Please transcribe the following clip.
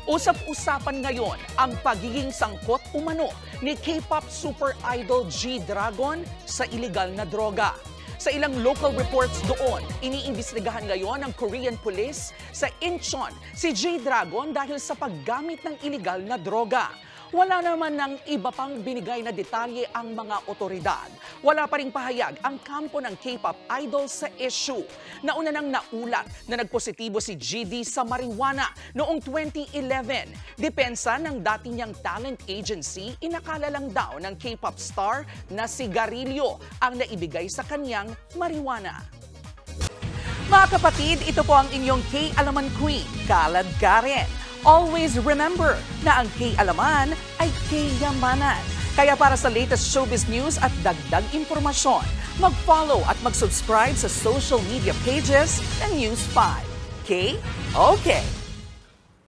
Usap-usapan ngayon ang pagiging sangkot umano ni K-pop super idol G-Dragon sa iligal na droga. Sa ilang local reports doon, iniimbestigahan ngayon ng Korean police sa Incheon si G-Dragon dahil sa paggamit ng iligal na droga. Wala naman ng iba pang binigay na detalye ang mga otoridad. Wala pa ring pahayag ang kampo ng K-pop idol sa issue. Nauna nang naulat na nagpositibo si GD sa marijuana noong 2011. Depensa ng dati niyang talent agency, inakala lang daw ng K-pop star na sigarilyo ang naibigay sa kanyang marijuana. Mga kapatid, ito po ang inyong K-Alaman Queen, Kalad Karen. Always remember na ang K-Alaman ay K-Yamanan. Kaya para sa latest showbiz news at dagdag impormasyon, mag-follow at mag-subscribe sa social media pages ng News 5. K? Okay.